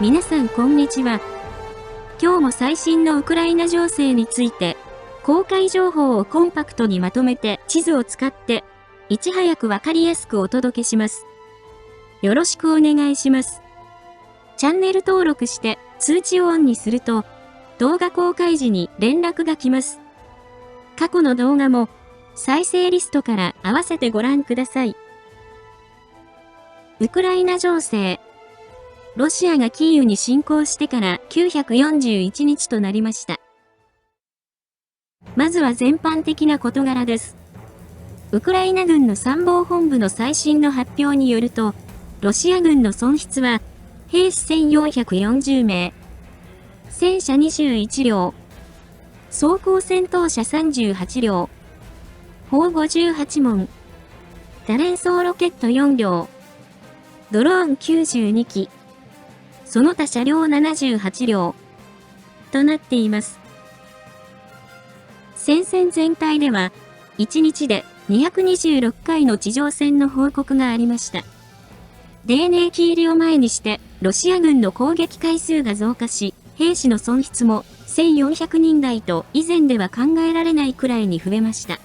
皆さんこんにちは。今日も最新のウクライナ情勢について、公開情報をコンパクトにまとめて地図を使って、いち早くわかりやすくお届けします。よろしくお願いします。チャンネル登録して通知をオンにすると、動画公開時に連絡が来ます。過去の動画も再生リストから合わせてご覧ください。ウクライナ情勢。ロシアがキーウに侵攻してから941日となりました。まずは全般的な事柄です。ウクライナ軍の参謀本部の最新の発表によると、ロシア軍の損失は、兵士1440名、戦車21両、装甲戦闘車38両、砲58門、多連装ロケット4両、ドローン92機、その他車両78両となっています。戦線全体では、1日で226回の地上戦の報告がありました。泥濘期入りを前にして、ロシア軍の攻撃回数が増加し、兵士の損失も1400人台と以前では考えられないくらいに増えました。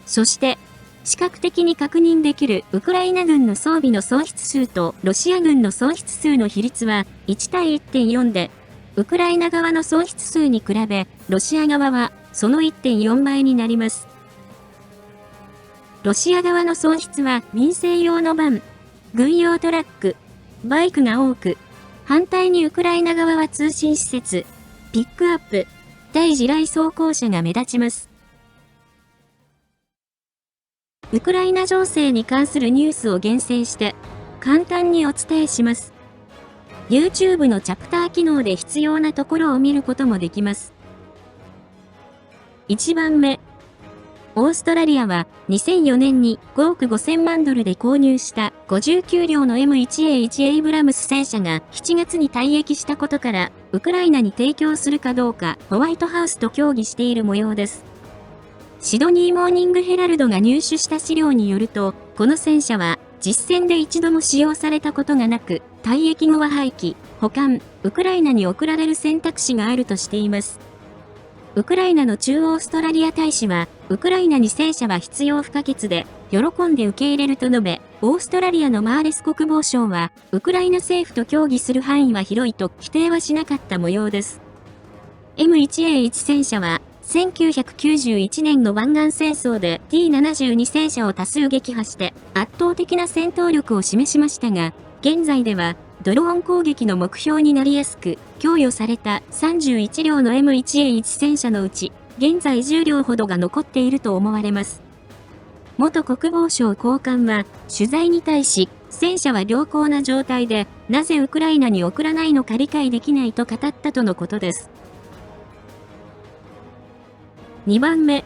そして、視覚的に確認できるウクライナ軍の装備の損失数とロシア軍の損失数の比率は1対 1.4 で、ウクライナ側の損失数に比べ、ロシア側はその 1.4 倍になります。ロシア側の損失は民生用のバン、軍用トラック、バイクが多く、反対にウクライナ側は通信施設、ピックアップ、対地雷装甲車が目立ちます。ウクライナ情勢に関するニュースを厳選して簡単にお伝えします。YouTube のチャプター機能で必要なところを見ることもできます。1番目。オーストラリアは2004年に5億5000万ドルで購入した59両の M1A1 エイブラムス戦車が7月に退役したことからウクライナに提供するかどうかホワイトハウスと協議している模様です。シドニーモーニングヘラルドが入手した資料によると、この戦車は実戦で一度も使用されたことがなく、退役後は廃棄、保管、ウクライナに送られる選択肢があるとしています。ウクライナの駐オーストラリア大使は、ウクライナに戦車は必要不可欠で、喜んで受け入れると述べ、オーストラリアのマーレス国防相は、ウクライナ政府と協議する範囲は広いと否定はしなかった模様です。M1A1 戦車は、1991年の湾岸戦争で T72 戦車を多数撃破して圧倒的な戦闘力を示しましたが、現在ではドローン攻撃の目標になりやすく、供与された31両の M1A1 戦車のうち、現在10両ほどが残っていると思われます。元国防省高官は取材に対し、戦車は良好な状態で、なぜウクライナに送らないのか理解できないと語ったとのことです。2番目。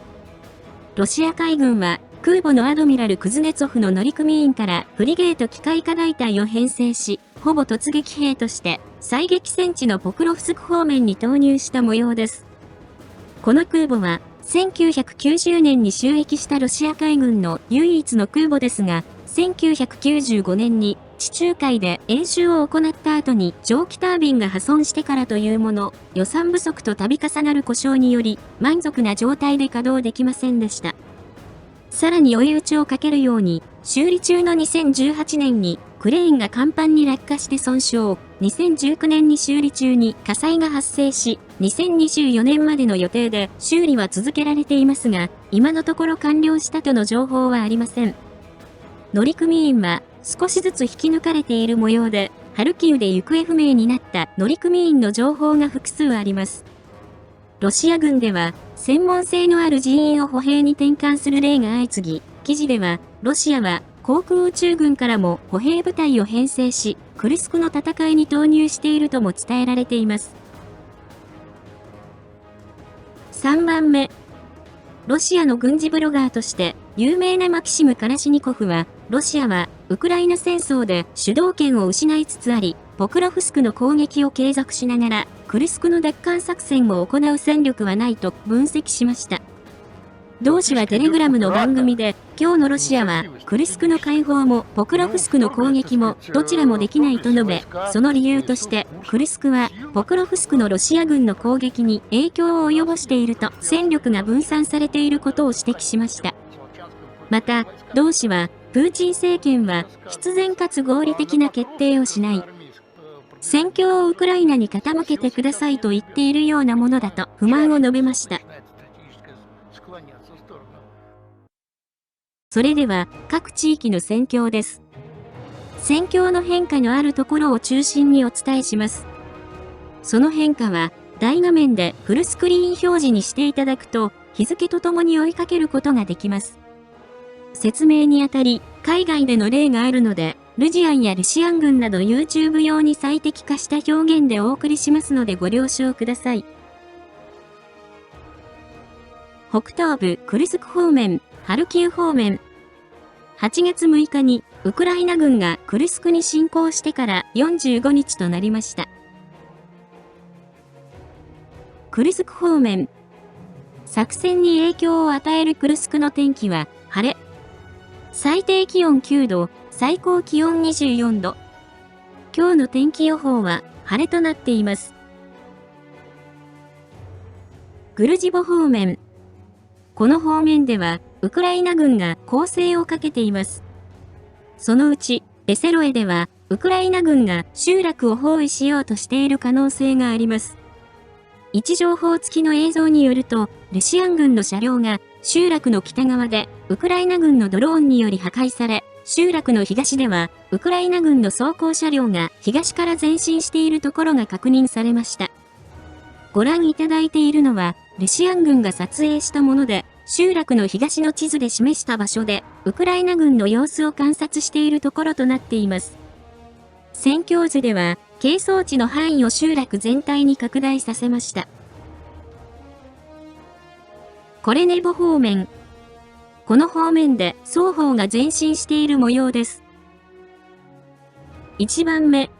ロシア海軍は空母のアドミラル・クズネツォフの乗組員からフリゲート機械化大隊を編成し、ほぼ突撃兵として最激戦地のポクロフスク方面に投入した模様です。この空母は1990年に就役したロシア海軍の唯一の空母ですが、1995年に地中海で演習を行った後に蒸気タービンが破損してからというもの、予算不足と度重なる故障により満足な状態で稼働できませんでした。さらに追い打ちをかけるように、修理中の2018年にクレーンが甲板に落下して損傷、2019年に修理中に火災が発生し、2024年までの予定で修理は続けられていますが、今のところ完了したとの情報はありません。乗組員は少しずつ引き抜かれている模様で、ハルキウで行方不明になった乗組員の情報が複数あります。ロシア軍では、専門性のある人員を歩兵に転換する例が相次ぎ、記事では、ロシアは航空宇宙軍からも歩兵部隊を編成し、クルスクの戦いに投入しているとも伝えられています。3番目。ロシアの軍事ブロガーとして有名なマキシム・カラシニコフは、ロシアはウクライナ戦争で主導権を失いつつあり、ポクロフスクの攻撃を継続しながら、クルスクの奪還作戦を行う戦力はないと分析しました。同氏はテレグラムの番組で、今日のロシアは、クルスクの解放も、ポクロフスクの攻撃も、どちらもできないと述べ、その理由として、クルスクは、ポクロフスクのロシア軍の攻撃に影響を及ぼしていると、戦力が分散されていることを指摘しました。また、同氏は、プーチン政権は、必然かつ合理的な決定をしない。戦況をウクライナに傾けてくださいと言っているようなものだと不満を述べました。それでは、各地域の戦況です。戦況の変化のあるところを中心にお伝えします。その変化は、大画面でフルスクリーン表示にしていただくと、日付とともに追いかけることができます。説明にあたり、海外での例があるので、ルジアンやルシアン軍など YouTube 用に最適化した表現でお送りしますのでご了承ください。北東部クルスク方面、ハルキウ方面。8月6日にウクライナ軍がクルスクに侵攻してから45日となりました。クルスク方面。作戦に影響を与えるクルスクの天気は晴れ。最低気温9度、最高気温24度。今日の天気予報は晴れとなっています。グルジボ方面。この方面では、ウクライナ軍が攻勢をかけています。そのうち、ベセロエでは、ウクライナ軍が集落を包囲しようとしている可能性があります。位置情報付きの映像によると、ルシアン軍の車両が集落の北側で、ウクライナ軍のドローンにより破壊され、集落の東では、ウクライナ軍の装甲車両が東から前進しているところが確認されました。ご覧いただいているのは、ルシアン軍が撮影したもので、集落の東の地図で示した場所で、ウクライナ軍の様子を観察しているところとなっています。戦況図では、係争地の範囲を集落全体に拡大させました。コレネボ方面。この方面で双方が前進している模様です。1番目。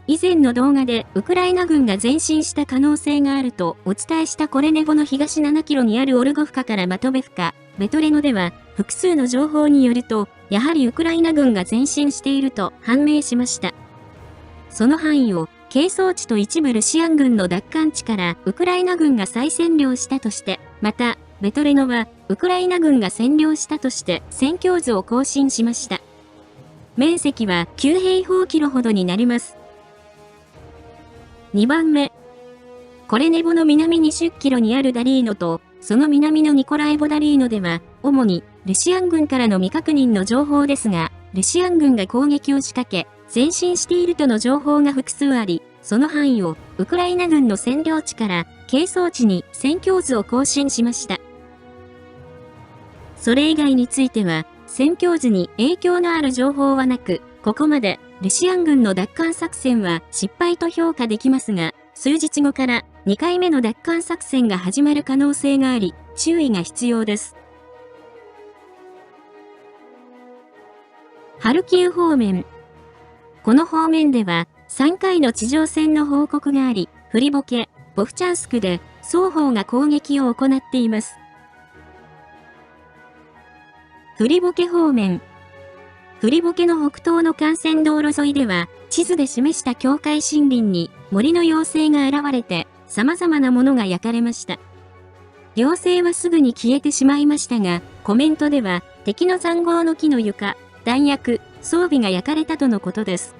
以前の動画でウクライナ軍が前進した可能性があるとお伝えしたコレネボの東7キロにあるオルゴフカからマトベフカ、ベトレノでは複数の情報によると、やはりウクライナ軍が前進していると判明しました。その範囲を係争地と一部ルシアン軍の奪還地からウクライナ軍が再占領したとして、また、ベトレノはウクライナ軍が占領したとして戦況図を更新しました。面積は9平方キロほどになります。2番目。コレネボの南20キロにあるダリーノと、その南のニコラエボダリーノでは、主にルシアン軍からの未確認の情報ですが、ルシアン軍が攻撃を仕掛け、前進しているとの情報が複数あり、その範囲をウクライナ軍の占領地から係争地に戦況図を更新しました。それ以外については、戦況図に影響のある情報はなく、ここまでルシアン軍の奪還作戦は失敗と評価できますが、数日後から2回目の奪還作戦が始まる可能性があり、注意が必要です。ハルキウ方面。この方面では3回の地上戦の報告があり、フリボケ、ボフチャンスクで双方が攻撃を行っています。フリボケ方面。フリボケの北東の幹線道路沿いでは、地図で示した境界森林に森の妖精が現れて、様々なものが焼かれました。妖精はすぐに消えてしまいましたが、コメントでは、敵の塹壕の木の床、弾薬、装備が焼かれたとのことです。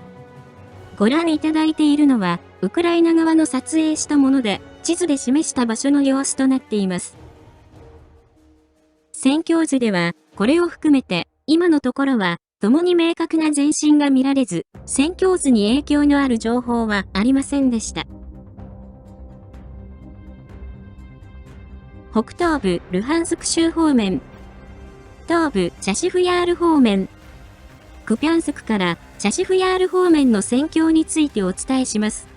ご覧いただいているのは、ウクライナ側の撮影したもので、地図で示した場所の様子となっています。戦況図では、これを含めて、今のところは、共に明確な前進が見られず、戦況図に影響のある情報はありませんでした。北東部ルハンスク州方面。東部チャシフヤール方面。クピャンスクからチャシフヤール方面の戦況についてお伝えします。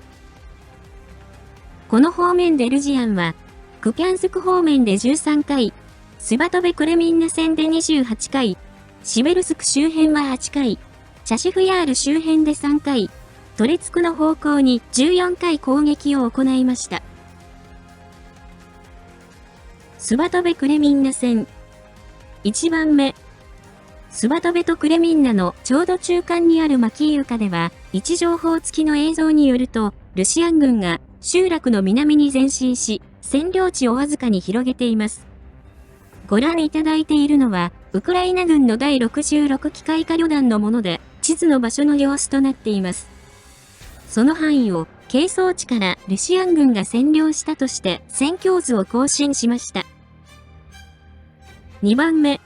この方面でルジアンは、クピャンスク方面で13回、スバトベクレミンナ戦で28回、シベルスク周辺は8回、チャシフヤール周辺で3回、トレツクの方向に14回攻撃を行いました。スバトベ・クレミンナ戦。1番目。スバトベとクレミンナのちょうど中間にあるマキーウカでは、位置情報付きの映像によると、ルシアン軍が集落の南に前進し、占領地をわずかに広げています。ご覧いただいているのは、ウクライナ軍の第66機械化旅団のもので、地図の場所の様子となっています。その範囲を、係争地からルシアン軍が占領したとして、戦況図を更新しました。2番目。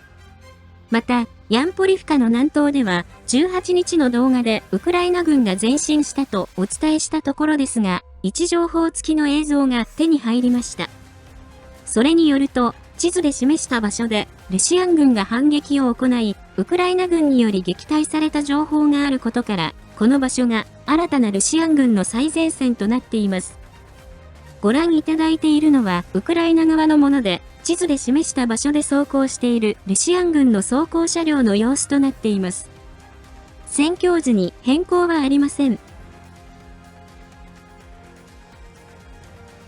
また、ヤンポリフカの南東では、18日の動画でウクライナ軍が前進したとお伝えしたところですが、位置情報付きの映像が手に入りました。それによると、地図で示した場所で、ルシアン軍が反撃を行い、ウクライナ軍により撃退された情報があることから、この場所が新たなルシアン軍の最前線となっています。ご覧いただいているのは、ウクライナ側のもので、地図で示した場所で走行しているルシアン軍の装甲車両の様子となっています。戦況図に変更はありません。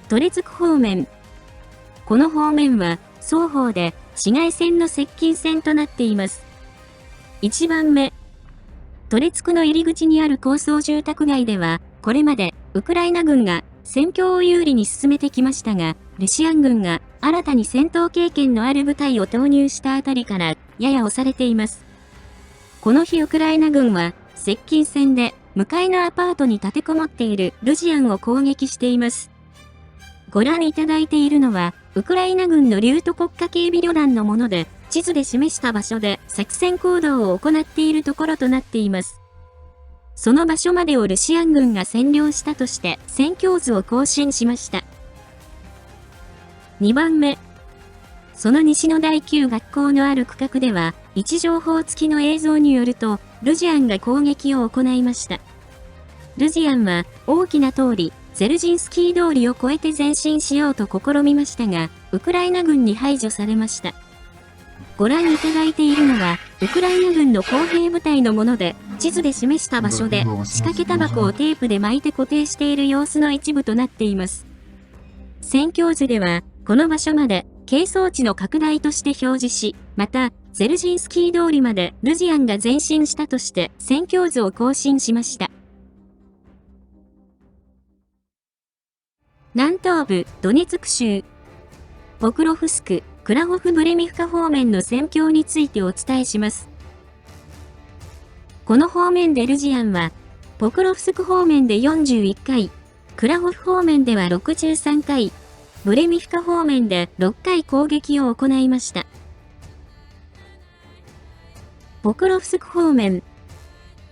トレツク方面。この方面は双方で市街戦の接近戦となっています。1番目。トレツクの入り口にある高層住宅街では、これまでウクライナ軍が戦況を有利に進めてきましたが、ルシアン軍が新たに戦闘経験のある部隊を投入したあたりからやや押されています。この日ウクライナ軍は接近戦で向かいのアパートに立てこもっているルジアンを攻撃しています。ご覧いただいているのはウクライナ軍のリュート国家警備旅団のもので、地図で示した場所で作戦行動を行っているところとなっています。その場所までをルシアン軍が占領したとして戦況図を更新しました。2番目。その西の第9学校のある区画では、位置情報付きの映像によると、ルジアンが攻撃を行いました。ルジアンは大きな通り、ゼルジンスキー通りを越えて前進しようと試みましたが、ウクライナ軍に排除されました。ご覧いただいているのは、ウクライナ軍の工兵部隊のもので、地図で示した場所で仕掛けタバコをテープで巻いて固定している様子の一部となっています。戦況図では、この場所まで係争地の拡大として表示し、また、ゼルジンスキー通りまでルジアンが前進したとして戦況図を更新しました。南東部ドネツク州、ポクロフスク、クラホフブレミフカ方面の戦況についてお伝えします。この方面でルジアンは、ポクロフスク方面で41回、クラホフ方面では63回、ブレミフカ方面で6回攻撃を行いました。ポクロフスク方面。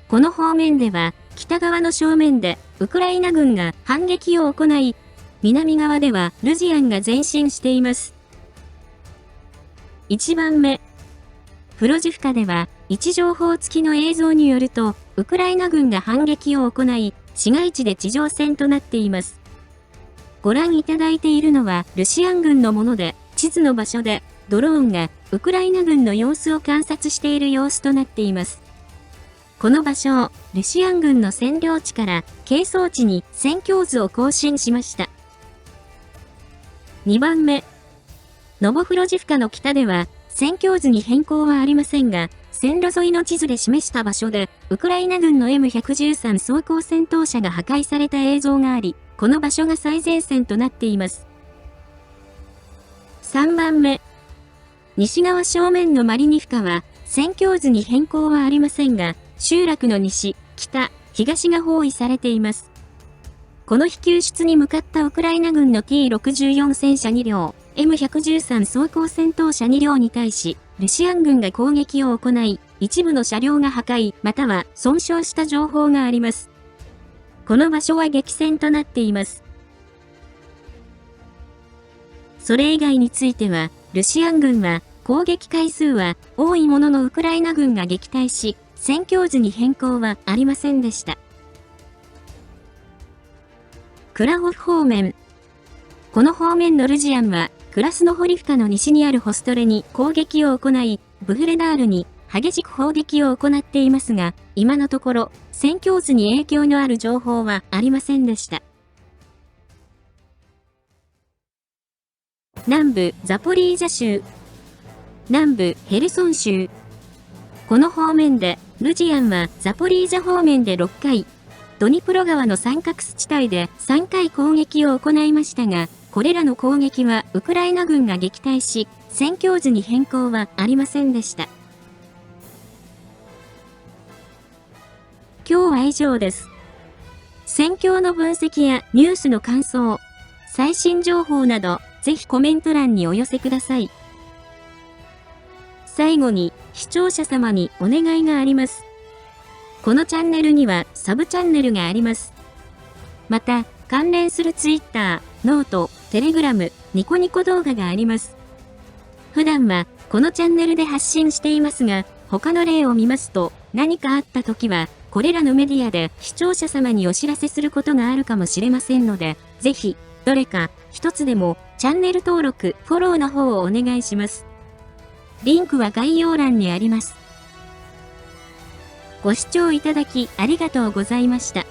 この方面では、北側の正面でウクライナ軍が反撃を行い、南側ではルジアンが前進しています。1番目。プロジフカでは、位置情報付きの映像によると、ウクライナ軍が反撃を行い、市街地で地上戦となっています。ご覧いただいているのは、ルシアン軍のもので、地図の場所で、ドローンがウクライナ軍の様子を観察している様子となっています。この場所を、ルシアン軍の占領地から、係争地に戦況図を更新しました。2番目。ノボフロジフカの北では、戦況図に変更はありませんが、線路沿いの地図で示した場所で、ウクライナ軍の M113 装甲戦闘車が破壊された映像があり、この場所が最前線となっています。3番目。西側正面のマリニフカは、戦況図に変更はありませんが、集落の西、北、東が包囲されています。この日救出に向かったウクライナ軍の T64 戦車2両、M113 装甲戦闘車2両に対し、ルシアン軍が攻撃を行い、一部の車両が破壊、または損傷した情報があります。この場所は激戦となっています。それ以外については、ルシアン軍は、攻撃回数は多いもののウクライナ軍が撃退し、戦況図に変更はありませんでした。クラホフ方面。この方面のルジアンは、クラスノホリフカの西にあるホストレに攻撃を行い、ブフレダールに激しく砲撃を行っていますが、今のところ、戦況図に影響のある情報はありませんでした。南部ザポリージャ州、南部ヘルソン州。この方面で、ルジアンはザポリージャ方面で6回、ドニプロ川の三角地帯で3回攻撃を行いましたが、これらの攻撃はウクライナ軍が撃退し、戦況図に変更はありませんでした。今日は以上です。戦況の分析やニュースの感想、最新情報など、ぜひコメント欄にお寄せください。最後に、視聴者様にお願いがあります。このチャンネルにはサブチャンネルがあります。また、関連する Twitter、ノート、Telegram、ニコニコ動画があります。普段はこのチャンネルで発信していますが、他の例を見ますと、何かあった時は、これらのメディアで視聴者様にお知らせすることがあるかもしれませんので、ぜひ、どれか一つでもチャンネル登録、フォローの方をお願いします。リンクは概要欄にあります。ご視聴いただきありがとうございました。